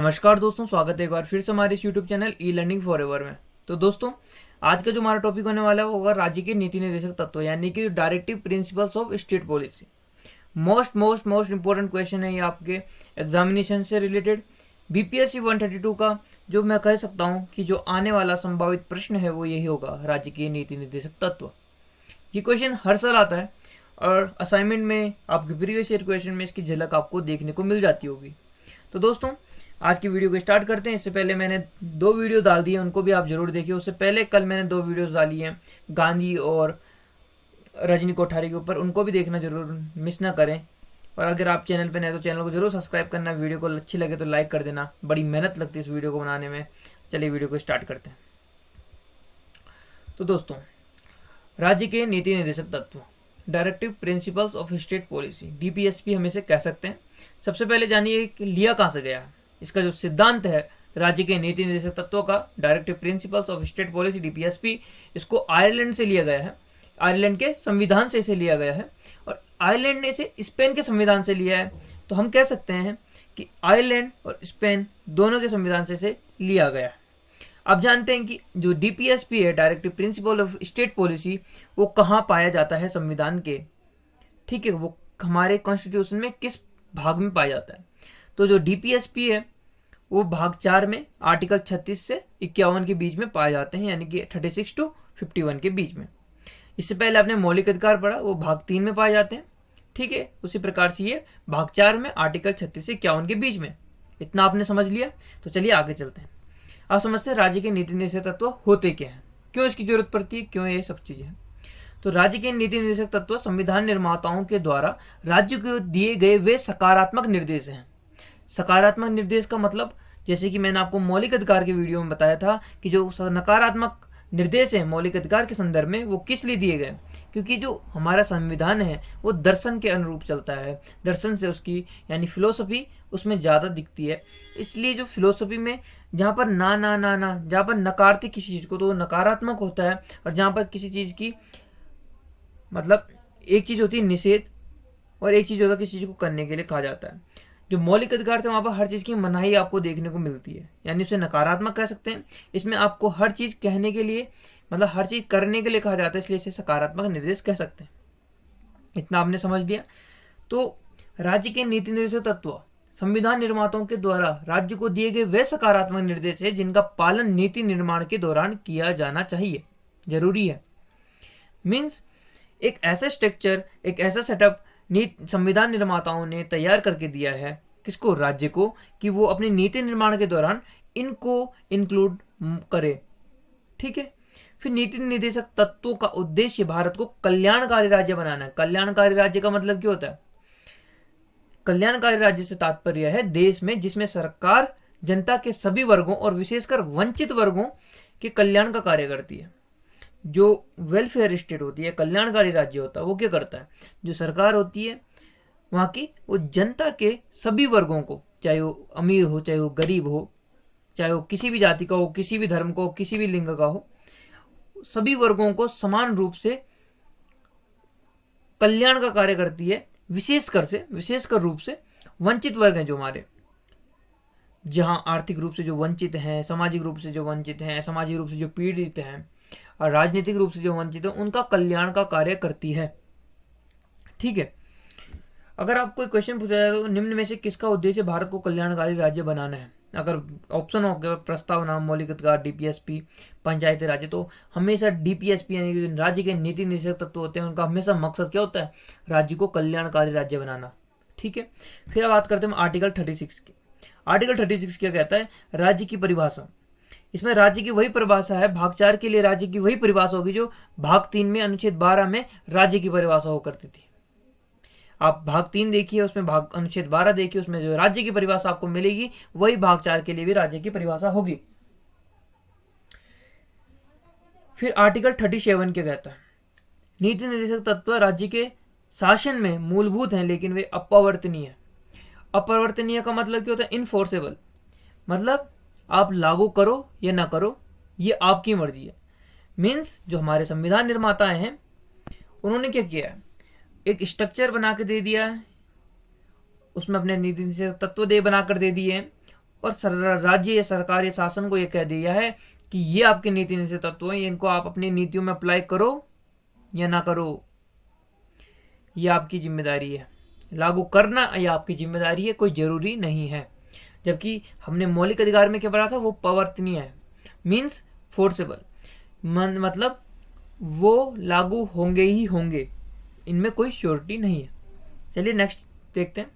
नमस्कार दोस्तों, स्वागत है एक बार फिर से हमारे इस YouTube channel e learning for ever में। तो दोस्तों, आज का जो हमारा टॉपिक होने वाला है वो होगा राज्य के नीति निर्देशक तत्व, यानी कि directive principles of state policy. Most important question है ये आपके एग्जामिनेशन से रिलेटेड। बीपीएससी 132 का जो मैं कह सकता हूँ कि जो आने वाला संभावित प्रश्न है वो यही होगा, राज्य के नीति निर्देशक तत्व। ये क्वेश्चन हर साल आता है और असाइनमेंट में आपके प्रीवियस ईयर क्वेश्चन में इसकी झलक आपको देखने को मिल जाती होगी। तो दोस्तों, आज की वीडियो को स्टार्ट करते हैं। इससे पहले मैंने 2 वीडियो डाल दी है, उनको भी आप जरूर देखिए। उससे पहले कल मैंने 2 वीडियोस डाली हैं गांधी और रजनी कोठारी के ऊपर, उनको भी देखना जरूर, मिस ना करें। और अगर आप चैनल पे नए तो चैनल को जरूर सब्सक्राइब करना। वीडियो को अच्छी लगे तो लाइक कर देना, बड़ी मेहनत लगती है इस वीडियो को बनाने में। चलिए वीडियो को स्टार्ट करते हैं। तो दोस्तों, राज्य के नीति निर्देशक तत्व, directive principles of state policy, DPSP हम इसे कह सकते हैं। सबसे पहले जानिए कि लिया कहाँ से गया है। इसका जो सिद्धांत है राज्य के नीति निर्देशक तत्वों का, directive principles of state policy DPSP, इसको आयरलैंड से लिया गया है। आयरलैंड के संविधान से इसे लिया गया है और आयरलैंड ने इसे स्पेन के संविधान से लिया है। तो हम कह सकते हैं कि आयरलैंड और स्पेन दोनों के संविधान से इसे लिया गया है। अब जानते हैं कि जो डीपीएसपी है, directive principle of state policy, वो कहाँ पाया जाता है संविधान के। ठीक है, वो हमारे कॉन्स्टिट्यूशन में किस भाग में पाया जाता है। तो जो डीपीएसपी है वो भाग 4 में आर्टिकल 36 से 51 के बीच में पाए जाते हैं, यानी कि 36 to 51 के बीच में। इससे पहले आपने मौलिक अधिकार पढ़ा, वो भाग 3 में पाए जाते हैं। ठीक है, उसी प्रकार से ये भाग 4 में आर्टिकल 36 से 51 के बीच में। इतना आपने समझ लिया। तो चलिए आगे चलते हैं। आप समझते हैं राज्य के नीति निर्देशक तत्व होते क्या हैं, क्यों इसकी जरूरत पड़ती है, क्यों ये सब चीजें। तो राज्य के नीति निर्देशक तत्व संविधान निर्माताओं के द्वारा राज्य को दिए गए वे सकारात्मक निर्देश हैं। सकारात्मक निर्देश का मतलब, जैसे कि मैंने आपको मौलिक अधिकार के वीडियो में बताया था कि जो नकारात्मक निर्देश है मौलिक अधिकार के संदर्भ में, वो किस लिए दिए गए। क्योंकि जो हमारा संविधान है वो दर्शन के अनुरूप चलता है। दर्शन से उसकी यानी फिलोसफी उसमें ज़्यादा दिखती है। इसलिए जो फिलोसफी में जहाँ पर ना ना ना ना, जहाँ पर नकारते किसी चीज़ को तो वो नकारात्मक होता है, और जहाँ पर किसी चीज़ की मतलब एक चीज़ होती है निषेध और एक चीज़ होता है किसी चीज़ को करने के लिए कहा जाता है। जो मौलिक अधिकार थे वहाँ पर हर चीज़ की मनाही आपको देखने को मिलती है, यानी उसे नकारात्मक कह सकते हैं। इसमें आपको हर चीज़ कहने के लिए, मतलब हर चीज़ करने के लिए कहा जाता है, इसलिए इसे सकारात्मक निर्देश कह सकते हैं। इतना आपने समझ लिया। तो राज्य के नीति निर्देशक तत्व संविधान निर्माताओं के द्वारा राज्य को दिए गए वे सकारात्मक निर्देश है जिनका पालन नीति निर्माण के दौरान किया जाना चाहिए, जरूरी है। मीन्स एक ऐसा स्ट्रक्चर, एक ऐसा सेटअप संविधान निर्माताओं ने तैयार करके दिया है, किसको, राज्य को, कि वो अपने नीति निर्माण के दौरान इनको इंक्लूड करे। ठीक है। फिर नीति निर्देशक तत्वों का उद्देश्य भारत को कल्याणकारी राज्य बनाना है। कल्याणकारी राज्य का मतलब क्या होता है। कल्याणकारी राज्य से तात्पर्य है देश में जिसमें सरकार जनता के सभी वर्गों और विशेषकर वंचित वर्गों के कल्याण का कार्य करती है। जो वेलफेयर स्टेट होती है, कल्याणकारी राज्य होता है, वो क्या करता है, जो सरकार होती है वहाँ की, वो जनता के सभी वर्गों को, चाहे वो अमीर हो, चाहे वो गरीब हो, चाहे वो किसी भी जाति का हो, किसी भी धर्म का हो, किसी भी लिंग का हो, सभी वर्गों को समान रूप से कल्याण का कार्य करती है। विशेषकर रूप से वंचित वर्ग हैं जो हमारे, जहाँ आर्थिक रूप से जो वंचित हैं, सामाजिक रूप से जो वंचित हैं, सामाजिक रूप से जो पीड़ित हैं और राजनीतिक रूप से जो वंचित है, उनका कल्याण का कार्य करती है। ठीक है। अगर आपको कोई क्वेश्चन पूछा जाए तो निम्न में से किसका उद्देश्य भारत को कल्याणकारी राज्य बनाना है, अगर ऑप्शन हो गया प्रस्तावना, मौलिक अधिकार, डीपीएसपी, पंचायती राज्य, तो हमेशा डीपीएसपी यानी कि राज्य के नीति निर्देशक तत्व होते हैं, उनका हमेशा मकसद क्या होता है, राज्य को कल्याणकारी राज्य बनाना। ठीक है। फिर बात करते हैं आर्टिकल 36 की। आर्टिकल 36 क्या कहता है, राज्य की परिभाषा। इसमें राज्य की वही परिभाषा है, भाग 4 के लिए राज्य की वही परिभाषा होगी जो भाग 3 में अनुच्छेद 12 में राज्य की परिभाषा हो करती थी। आप भाग 3 देखिए, उसमें भाग अनुच्छेद 12 देखिए, उसमें जो राज्य की परिभाषा आपको मिलेगी वही भाग 4 के लिए भी राज्य की परिभाषा होगी। फिर आर्टिकल 37 क्या कहता है, नीति निर्देशक तत्व राज्य के शासन में मूलभूत हैं लेकिन वे अपरिवर्तनीय है। अपरिवर्तनीय का मतलब क्या होता है, इनफोर्सेबल, मतलब आप लागू करो या ना करो, ये आपकी मर्जी है। मीन्स जो हमारे संविधान निर्माता हैं उन्होंने क्या किया है, एक स्ट्रक्चर बना के दे दिया है, उसमें अपने नीति से तत्व दे बनाकर दे दिए हैं, और राज्य या सरकार या शासन को ये कह दिया है कि ये आपके नीति निषेध तत्व हैं, इनको आप अपनी नीतियों में अप्लाई करो या ना करो, ये आपकी जिम्मेदारी है। लागू करना ये आपकी जिम्मेदारी है, कोई जरूरी नहीं है। जबकि हमने मौलिक अधिकार में क्या पढ़ा था, वो परिवर्तनीय है, मीन्स फोर्सेबल, मतलब वो लागू होंगे ही होंगे, इनमें कोई श्योरिटी नहीं है। चलिए नेक्स्ट देखते हैं।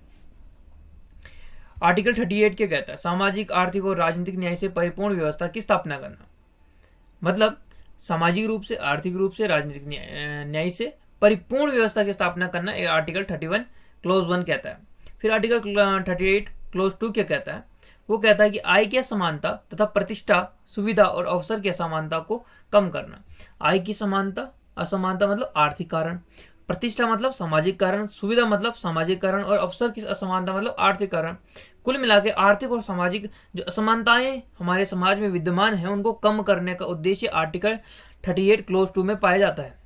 आर्टिकल 38 क्या कहता है, सामाजिक, आर्थिक और राजनीतिक न्याय से परिपूर्ण व्यवस्था की स्थापना करना। मतलब सामाजिक रूप से, आर्थिक रूप से, राजनीतिक न्याय से परिपूर्ण व्यवस्था की स्थापना करना, आर्टिकल 31 क्लोज 1 कहता है। फिर आर्टिकल 38 क्लोज 2 क्या कहता है, वो कहता है कि आय की असमानता तथा प्रतिष्ठा, सुविधा और अवसर की असमानता को कम करना। आय की समानता, असमानता मतलब आर्थिक कारण, प्रतिष्ठा मतलब सामाजिक कारण, सुविधा मतलब सामाजिक कारण, और अवसर की असमानता मतलब आर्थिक कारण। कुल मिला के आर्थिक और सामाजिक जो असमानताएं हमारे समाज में विद्यमान हैं, उनको कम करने का उद्देश्य आर्टिकल 38 क्लोज 2 में पाया जाता है।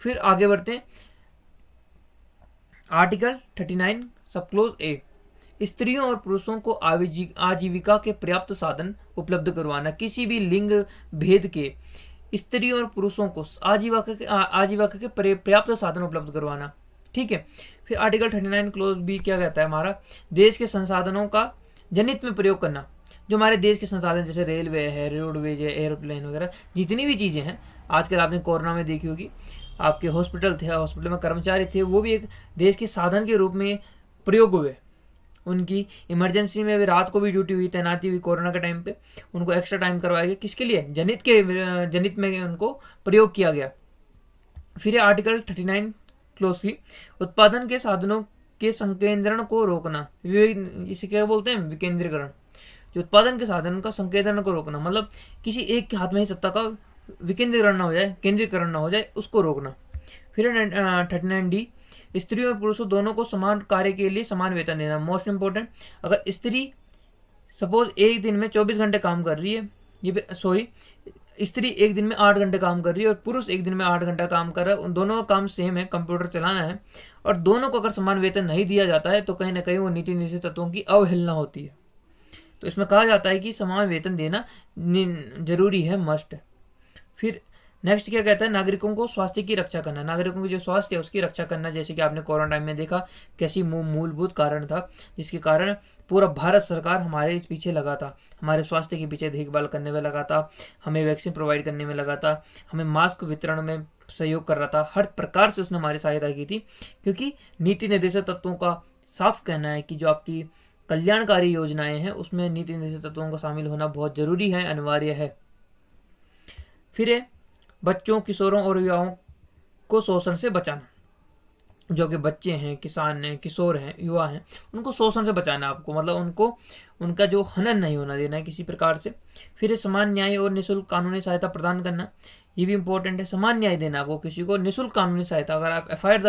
फिर आगे बढ़ते हैं। आर्टिकल 39 सब क्लोज ए, स्त्रियों और पुरुषों को आजीविका के पर्याप्त साधन उपलब्ध करवाना। किसी भी लिंग भेद के स्त्रियों और पुरुषों को आजीविका के पर्याप्त साधन उपलब्ध करवाना। ठीक है। फिर आर्टिकल 39 क्लोज बी क्या कहता है हमारा, देश के संसाधनों का जनहित में प्रयोग करना। जो हमारे देश के संसाधन जैसे रेलवे है, रोडवेज है, एयरप्लेन वगैरह, जितनी भी चीज़ें हैं, आजकल आपने कोरोना में देखी होगी, आपके हॉस्पिटल थे, हॉस्पिटल में कर्मचारी थे, वो भी एक देश के साधन के रूप में प्रयोग हुए। उनकी इमरजेंसी में भी रात को भी ड्यूटी हुई, तैनाती हुई कोरोना के टाइम पे, उनको एक्स्ट्रा टाइम करवाया गया, किसके लिए, जनहित में उनको प्रयोग किया गया। फिर आर्टिकल 39 क्लोज सी, उत्पादन के साधनों के संकेंद्रण को रोकना। इसे क्या बोलते हैं, विकेंद्रीकरण। जो उत्पादन के साधन का संकेंद्रण को रोकना, मतलब किसी एक के हाथ में ही सत्ता का विकेंद्रीकरण ना हो जाए, केंद्रीकरण ना हो जाए, उसको रोकना। फिर 39D, स्त्रियों और पुरुषों दोनों को समान कार्य के लिए समान वेतन देना। मोस्ट इंपॉर्टेंट, अगर स्त्री सपोज एक दिन में 24 घंटे काम कर रही है, स्त्री एक दिन में 8 घंटे काम कर रही है और पुरुष एक दिन में 8 घंटा काम कर रहा है, उन दोनों का काम सेम है, कंप्यूटर चलाना है, और दोनों को अगर समान वेतन नहीं दिया जाता है तो कहीं ना कहीं वो नीति निषेध तत्वों की अवहेलना होती है। तो इसमें कहा जाता है कि समान वेतन देना जरूरी है, मस्ट है। फिर नेक्स्ट क्या कहता है, नागरिकों को स्वास्थ्य की रक्षा करना। नागरिकों की जो स्वास्थ्य है उसकी रक्षा करना, जैसे कि आपने कोरोना टाइम में देखा कैसी मूलभूत कारण था जिसके कारण पूरा भारत सरकार हमारे इस पीछे लगा था, हमारे स्वास्थ्य के पीछे देखभाल करने में लगा था, हमें वैक्सीन प्रोवाइड करने में लगा था, हमें मास्क वितरण में सहयोग कर रहा था, हर प्रकार से उसने हमारी सहायता की थी। क्योंकि नीति निर्देशक तत्वों का साफ कहना है कि जो आपकी कल्याणकारी योजनाएं हैं उसमें नीति निर्देशक तत्वों का शामिल होना बहुत जरूरी है, अनिवार्य है। फिर बच्चों, किशोरों और युवाओं को शोषण से बचाना। जो कि बच्चे हैं, किसान हैं, किशोर हैं, युवा हैं, उनको शोषण से बचाना आपको, मतलब उनको उनका जो हनन नहीं होना देना है किसी प्रकार से। फिर समान न्याय और निःशुल्क कानूनी सहायता प्रदान करना, ये भी इंपॉर्टेंट है। समान न्याय देना आपको किसी को, निःशुल्क कानूनी सहायता। अगर आप एफआईआर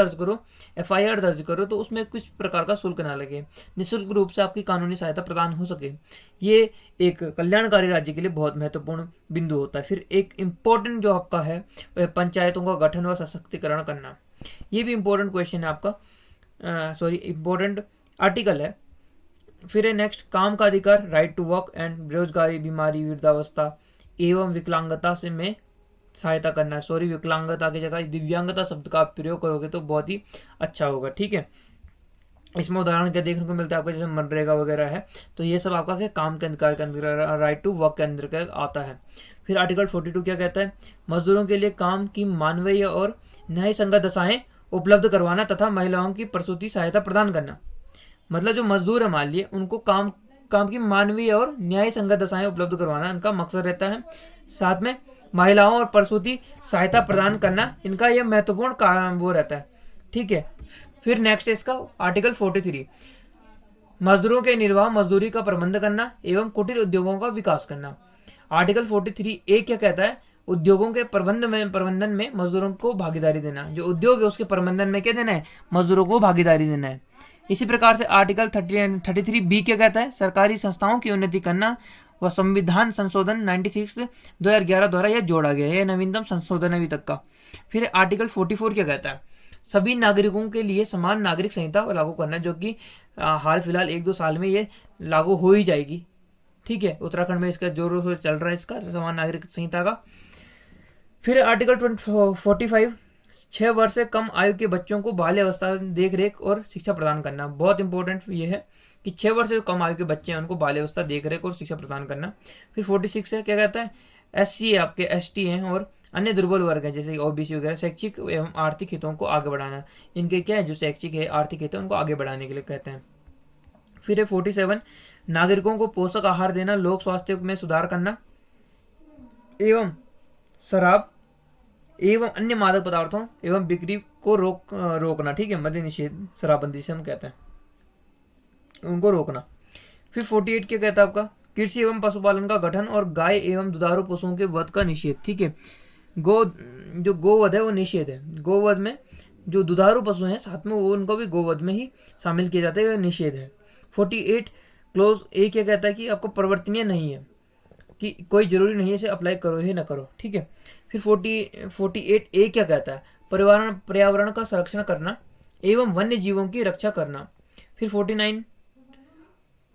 दर्ज करो तो उसमें किस प्रकार का शुल्क ना लगे, निःशुल्क रूप से आपकी कानूनी सहायता प्रदान हो सके, ये एक कल्याणकारी राज्य के लिए बहुत महत्वपूर्ण बिंदु होता है। फिर एक इम्पोर्टेंट जो आपका है वह पंचायतों का गठन व सशक्तिकरण करना, ये भी इम्पोर्टेंट क्वेश्चन है आपका, इम्पोर्टेंट आर्टिकल है। फिर नेक्स्ट, काम का अधिकार, राइट टू वर्क एंड बेरोजगारी, बीमारी, वृद्धावस्था एवं विकलांगता से में सहायता करना है। विकलांगता की जगह दिव्यांगता शब्द का आप प्रयोग करोगे तो बहुत ही अच्छा होगा। ठीक है। इसमें उदाहरण क्या देखने को मिलता है आपको, जैसे मनरेगा वगैरह है, तो ये सब आपका क्या काम के अधिकार के अंदर, राइट टू वर्क के अंदर आता है। फिर आर्टिकल 42 क्या कहता है, मजदूरों के लिए काम की मानवीय और न्याय संगत दशाएं उपलब्ध करवाना तथा महिलाओं की प्रसूति सहायता प्रदान करना। मतलब जो मजदूर है मान लिए, उनको काम की मानवीय और न्याय संगत दशाएं उपलब्ध करवाना इनका मकसद रहता है। साथ में महिलाओं और प्रसूति सहायता प्रदान करना, इनका यह महत्वपूर्ण कारण वो रहता है। ठीक है। फिर नेक्स्ट इसका आर्टिकल 43, मजदूरों के निर्वाह मजदूरी का प्रबंध करना एवं कुटीर उद्योगों का विकास करना। आर्टिकल 43A क्या कहता है, उद्योगों के प्रबंधन में मजदूरों को भागीदारी देना। जो उद्योग है उसके प्रबंधन में क्या देना है, मजदूरों को भागीदारी देना है। इसी प्रकार से आर्टिकल 33B क्या कहता है, सरकारी संस्थाओं की उन्नति करना व संविधान संशोधन 96 2011 द्वारा यह जोड़ा गया है, यह नवीनतम संशोधन अभी तक का। फिर आर्टिकल 44 क्या कहता है, सभी नागरिकों के लिए समान नागरिक संहिता लागू करना, जो कि हाल फिलहाल 1-2 साल में ये लागू हो ही जाएगी, ठीक है, उत्तराखंड में इसका जोरों से चल रहा है इसका समान नागरिक संहिता का। फिर आर्टिकल 45, 6 वर्ष से कम आयु के बच्चों को बाल्यावस्था देख रेख और शिक्षा प्रदान करना। बहुत इंपॉर्टेंट ये है कि 6 वर्ष से कम आयु के बच्चे हैं उनको बाल्यावस्था देख रेख और शिक्षा प्रदान करना। फिर 46 है, क्या कहता है, SC है आपके, ST हैं और अन्य दुर्बल वर्ग हैं जैसे OBC वगैरह, शैक्षिक एवं आर्थिक हितों को आगे बढ़ाना। इनके क्या है, जो शैक्षिक है आर्थिक हित है उनको आगे बढ़ाने के लिए कहते हैं। फिर है 47, नागरिकों को पोषक आहार देना, लोक स्वास्थ्य में सुधार करना एवं शराब एवं अन्य मादक पदार्थों एवं बिक्री को रोकना। ठीक है, मद्य निषेध, शराबबंदी से हम कहते हैं, उनको रोकना। फिर 48 क्या कहता है आपका, कृषि एवं पशुपालन का गठन और गाय एवं दुधारू पशुओं के वध का निषेध। ठीक है, जो गोवध है वो निषेध है। गोवध में जो दुधारू पशु हैं साथ में वो उनको भी गोवध में ही शामिल किया जाता है, निषेध है। 48 क्लोज ए क्या कहता है कि आपको परिवर्तनीय नहीं है, कि कोई जरूरी नहीं है इसे अप्लाई करो ही ना करो। ठीक है, फिर 48 ए क्या कहता है, पर्यावरण का संरक्षण करना एवं वन्य जीवों की रक्षा करना। फिर 49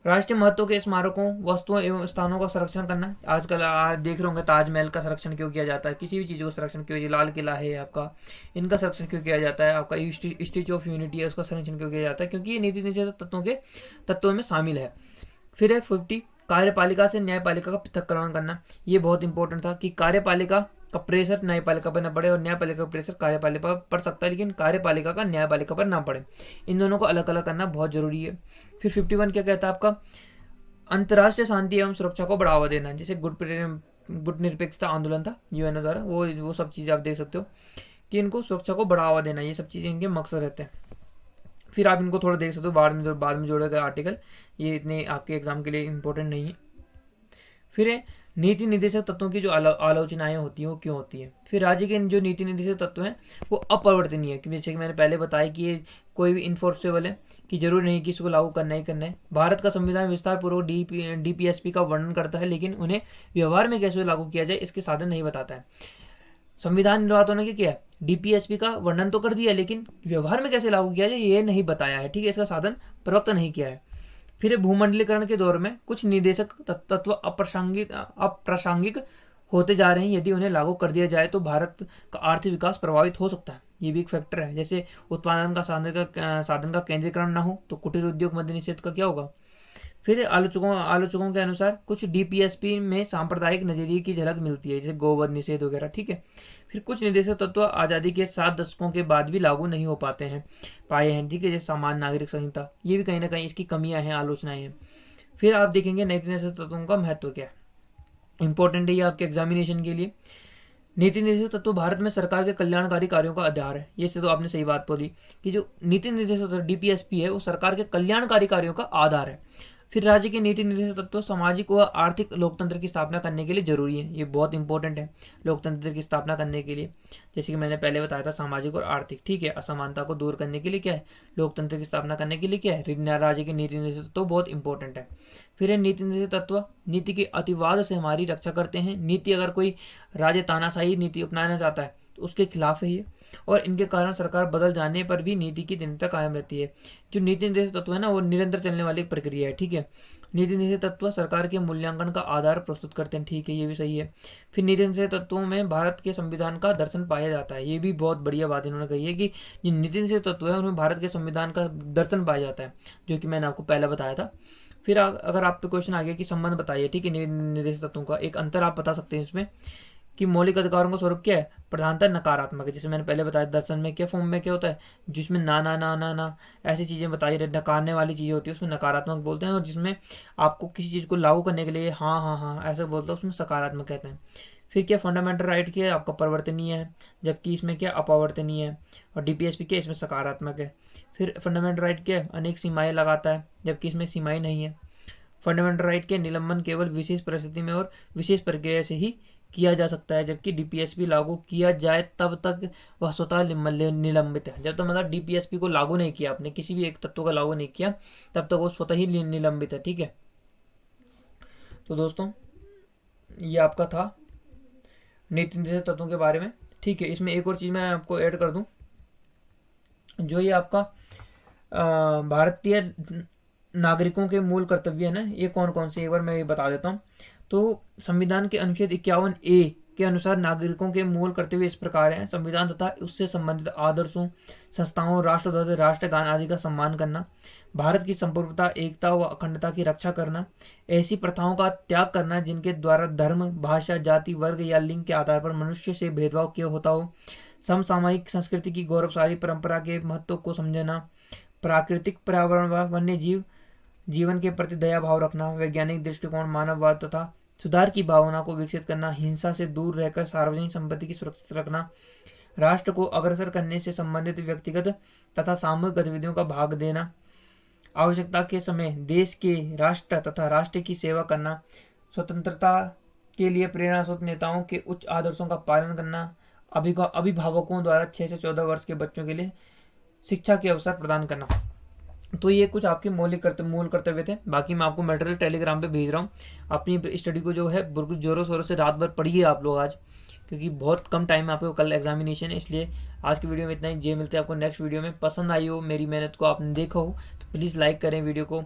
राष्ट्रीय महत्व के स्मारकों, वस्तुओं एवं स्थानों का संरक्षण करना। आजकल आप देख रहे होंगे ताजमहल का संरक्षण क्यों किया जाता है, किसी भी चीज़ का संरक्षण क्यों, लाल किला है आपका, इनका संरक्षण क्यों किया जाता है, आपका स्टैच्यू ऑफ यूनिटी है उसका संरक्षण क्यों किया जाता है, क्योंकि ये नीति निषेध तत्वों में शामिल है। फिर है 50 कार्यपालिका से न्यायपालिका का पृथक्करण करना। ये बहुत इंपॉर्टेंट था कि कार्यपालिका का प्रेशर न्यायपालिका पर न पड़े और न्यायपालिका का प्रेशर कार्यपालिका पर पड़ सकता है लेकिन कार्यपालिका का न्यायपालिका पर ना पड़े, इन दोनों को अलग अलग करना बहुत जरूरी है। फिर 51 क्या कहता है आपका, अंतर्राष्ट्रीय शांति एवं सुरक्षा को बढ़ावा देना। जैसे गुट निरपेक्षता आंदोलन था UN द्वारा, वो सब चीज़ें आप देख सकते हो कि इनको सुरक्षा को बढ़ावा देना, ये सब चीज़ें इनके मकसद रहते हैं। फिर आप इनको थोड़ा देख सकते हो, बाद में जोड़े गए आर्टिकल, ये इतने आपके एग्जाम के लिए इंपॉर्टेंट नहीं है। फिर नीति निर्देशक तत्वों की जो आलोचनाएं होती हैं वो क्यों होती है। फिर राज्य के जो नीति निर्देशक तत्व हैं वो अपरिवर्तनीय है, जैसे कि मैंने पहले बताया कि ये कोई भी इन्फोर्सेबल है, कि जरूरी नहीं कि इसको लागू करना ही करना है। भारत का संविधान विस्तार पूर्वक DPSP का वर्णन करता है लेकिन उन्हें व्यवहार में कैसे लागू किया जाए इसके साधन नहीं बताता है। संविधान निर्माताओं ने क्या किया, DPSP का वर्णन तो कर दिया लेकिन व्यवहार में कैसे लागू किया जाए ये नहीं बताया है। ठीक है, इसका साधन प्रवक्त नहीं किया है। फिर भूमंडलीकरण के दौर में कुछ निर्देशक तत्व अप्रासंगिक होते जा रहे हैं, यदि उन्हें लागू कर दिया जाए तो भारत का आर्थिक विकास प्रभावित हो सकता है, ये भी एक फैक्टर है। जैसे उत्पादन का साधन का केंद्रीकरण ना हो तो कुटीर उद्योग मद्य निषेध का क्या होगा। फिर आलोचकों के अनुसार कुछ DPSP में सांप्रदायिक नजरिए की झलक मिलती है, जैसे गोवध निषेध वगैरह। ठीक है, फिर कुछ निर्देशक तत्व आज़ादी के 7 दशकों के बाद भी लागू नहीं हो पाए हैं। ठीक है, जैसे सामान्य नागरिक संहिता, ये भी कहीं ना कहीं इसकी कमियां हैं, आलोचनाएं हैं। फिर आप देखेंगे नीति निर्देशक तत्वों का महत्व क्या है, इंपॉर्टेंट है ये आपके एग्जामिनेशन के लिए। नीति निर्देशक तत्व भारत में सरकार के कल्याणकारी कार्यों का आधार है। ये से तो आपने सही बात बोली कि जो नीति निर्देशक तत्व DPSP है वो सरकार के कल्याणकारी कार्यों का आधार है। फिर राज्य के नीति निर्देशक तत्व सामाजिक व आर्थिक लोकतंत्र की स्थापना करने के लिए जरूरी है, ये बहुत इंपॉर्टेंट है लोकतंत्र की स्थापना करने के लिए। जैसे कि मैंने पहले बताया था सामाजिक और आर्थिक, ठीक है, असमानता को दूर करने के लिए क्या है, लोकतंत्र की स्थापना करने के लिए क्या है, राज्य के नीति निर्देशक तत्व बहुत इंपॉर्टेंट है। फिर है नीति निर्देशक तत्व नीति के अतिवाद से हमारी रक्षा करते हैं। नीति अगर कोई राज्य तानाशाही नीति अपनाना चाहता है तो उसके खिलाफ है ये, और इनके कारण सरकार बदल जाने पर भी नीति की निरंतरता कायम रहती है। जो नीति निर्देशक तत्व है ना वो निरंतर चलने वाली प्रक्रिया है। ठीक है, नीति निर्देशक तत्व सरकार के मूल्यांकन का आधार प्रस्तुत करते हैं। ठीक है, ये भी सही है। फिर नीति निर्देशक तत्वों में भारत के संविधान का दर्शन पाया जाता है, ये भी बहुत बढ़िया बात इन्होंने कही है कि जो नीति निर्देशक तत्व है उनमें भारत के संविधान का दर्शन पाया जाता है, जो कि मैंने आपको पहले बताया था। फिर अगर आप पे क्वेश्चन आ गया कि संबंध बताइए, ठीक है, निर्देशक तत्वों का एक अंतर आप बता सकते हैं इसमें कि मौलिक अधिकारों का स्वरूप क्या है, प्रधानतः नकारात्मक है। जैसे मैंने पहले बताया दर्शन में क्या फॉर्म में क्या होता है, जिसमें ना ना ना ना ना ऐसी चीज़ें बताई नकारने वाली चीज़ें होती है उसमें नकारात्मक बोलते हैं, और जिसमें आपको किसी चीज़ को लागू करने के लिए हाँ हाँ हाँ ऐसा बोलते हैं उसमें सकारात्मक कहते हैं। फिर क्या फंडामेंटल राइट क्या है, आपका परिवर्तनीय है, जबकि इसमें क्या अपवर्तनीय है, और DPSP क्या इसमें सकारात्मक है। फिर फंडामेंटल राइट क्या है, अनेक सीमाएँ लगाता है, जबकि इसमें सीमाएँ नहीं है। फंडामेंटल राइट के निलंबन केवल विशेष परिस्थिति में और विशेष प्रक्रिया से ही किया जा सकता है, जबकि DPSP लागू किया जाए तब तक वह स्वतः निलंबित है। जब तक मतलब DPSP को लागू नहीं किया, आपने किसी भी एक तत्व का लागू नहीं किया, तब तक वो स्वतः ही निलंबित है। ठीक है, तो दोस्तों ये आपका था नीति निर्देशक तत्वों के बारे में। ठीक है, इसमें एक और चीज़ मैं आपको ऐड कर दूं, जो ये आपका भारतीय नागरिकों के मूल कर्तव्य है ना, ये कौन कौन से, एक बार मैं ये बता देता हूँ। तो संविधान के अनुच्छेद 51A के अनुसार नागरिकों के मूल कर्तव्य इस प्रकार हैं: संविधान तथा उससे संबंधित आदर्शों, संस्थाओं, राष्ट्रध्वज, राष्ट्रगान आदि का सम्मान करना, भारत की संप्रभुता, एकता व अखंडता की रक्षा करना, ऐसी प्रथाओं का त्याग करना जिनके द्वारा धर्म, भाषा, जाति, वर्ग या लिंग के आधार पर मनुष्य से भेदभाव किया होता हो, समसामयिक संस्कृति की गौरवशाली परंपरा के महत्व को समझना, प्राकृतिक पर्यावरण व वन्य जीव जीवन के प्रति दया भाव रखना, वैज्ञानिक दृष्टिकोण, मानववाद तथा सुधार की भावना को विकसित करना, हिंसा से दूर रहकर सार्वजनिक संपत्ति की सुरक्षित रखना, राष्ट्र को अग्रसर करने से संबंधित व्यक्तिगत तथा सामूहिक गतिविधियों का भाग देना, आवश्यकता के समय देश के, राष्ट्र तथा राष्ट्र की सेवा करना, स्वतंत्रता के लिए प्रेरणा स्रोत नेताओं के उच्च आदर्शों का पालन करना, अभिभावकों द्वारा 6 से 14 वर्ष के बच्चों के लिए शिक्षा के अवसर प्रदान करना। तो ये कुछ आपके मूल कर्तव्य थे। बाकी मैं आपको मटेरियल टेलीग्राम पे भेज रहा हूँ। अपनी स्टडी को जो है बिल्कुल जोरों शोरों से रात भर पढ़िए आप लोग आज, क्योंकि बहुत कम टाइम है आपको, कल एग्जामिनेशन है। इसलिए आज की वीडियो में इतना ही। जे मिलते हैं आपको नेक्स्ट वीडियो में। पसंद आई हो मेरी मेहनत को, आपने देखा हो तो प्लीज़ लाइक करें वीडियो को।